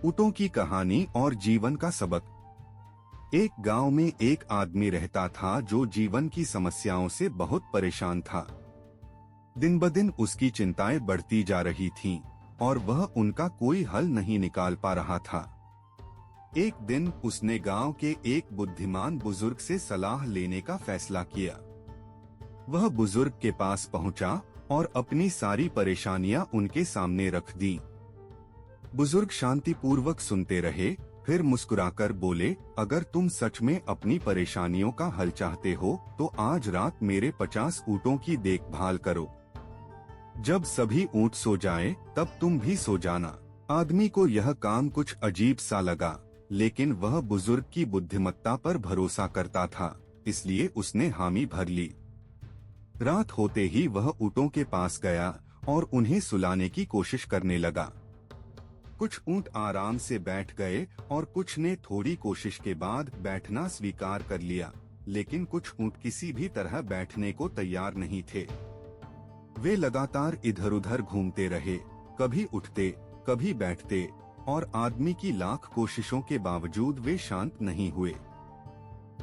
ऊँटों की कहानी और जीवन का सबक। एक गांव में एक आदमी रहता था जो जीवन की समस्याओं से बहुत परेशान था। दिन ब दिन उसकी चिंताएं बढ़ती जा रही थीं और वह उनका कोई हल नहीं निकाल पा रहा था। एक दिन उसने गांव के एक बुद्धिमान बुजुर्ग से सलाह लेने का फैसला किया। वह बुजुर्ग के पास पहुंचा और अपनी सारी परेशानियां उनके सामने रख दी। बुजुर्ग शांतिपूर्वक सुनते रहे, फिर मुस्कुराकर बोले, अगर तुम सच में अपनी परेशानियों का हल चाहते हो तो आज रात मेरे 50 ऊँटों की देखभाल करो। जब सभी ऊँट सो जाएं, तब तुम भी सो जाना। आदमी को यह काम कुछ अजीब सा लगा, लेकिन वह बुजुर्ग की बुद्धिमत्ता पर भरोसा करता था, इसलिए उसने हामी भर ली। रात होते ही वह ऊँटों के पास गया और उन्हें सुलाने की कोशिश करने लगा। कुछ ऊँट आराम से बैठ गए और कुछ ने थोड़ी कोशिश के बाद बैठना स्वीकार कर लिया, लेकिन कुछ ऊँट किसी भी तरह बैठने को तैयार नहीं थे। वे लगातार इधर-उधर घूमते रहे, कभी उठते, कभी बैठते, और आदमी की लाख कोशिशों के बावजूद वे शांत नहीं हुए।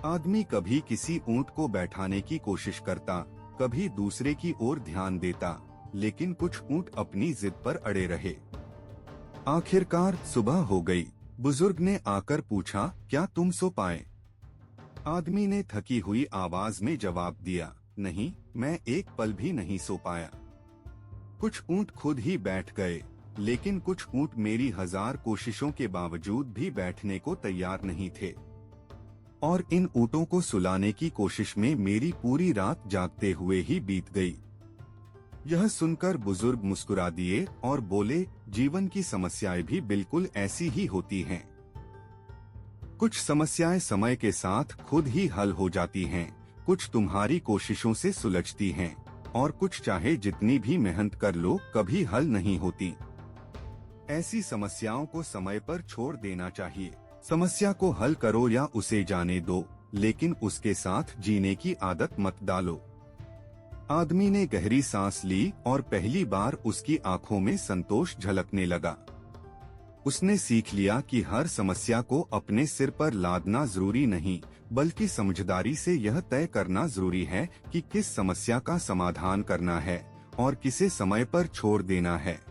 आदमी कभी किसी ऊँट को बैठाने की कोशिश करता, कभी दूसरे की ओर ध्यान देता, लेकिन कुछ ऊँट अपनी जिद पर अड़े रहे। आखिरकार सुबह हो गई। बुजुर्ग ने आकर पूछा, क्या तुम सो पाए? आदमी ने थकी हुई आवाज में जवाब दिया, नहीं, मैं एक पल भी नहीं सो पाया। कुछ ऊँट खुद ही बैठ गए, लेकिन कुछ ऊँट मेरी 1000 कोशिशों के बावजूद भी बैठने को तैयार नहीं थे। और इन ऊँटों को सुलाने की कोशिश में मेरी पूरी रात जागते हुए ही बीत गई। यह सुनकर बुजुर्ग मुस्कुरा दिए और बोले, जीवन की समस्याएं भी बिल्कुल ऐसी ही होती हैं। कुछ समस्याएं समय के साथ खुद ही हल हो जाती हैं, कुछ तुम्हारी कोशिशों से सुलझती हैं, और कुछ चाहे जितनी भी मेहनत कर लो कभी हल नहीं होती। ऐसी समस्याओं को समय पर छोड़ देना चाहिए। समस्या को हल करो या उसे जाने दो, लेकिन उसके साथ जीने की आदत मत डालो। आदमी ने गहरी सांस ली और पहली बार उसकी आंखों में संतोष झलकने लगा। उसने सीख लिया कि हर समस्या को अपने सिर पर लादना जरूरी नहीं, बल्कि समझदारी से यह तय करना जरूरी है कि किस समस्या का समाधान करना है और किसे समय पर छोड़ देना है।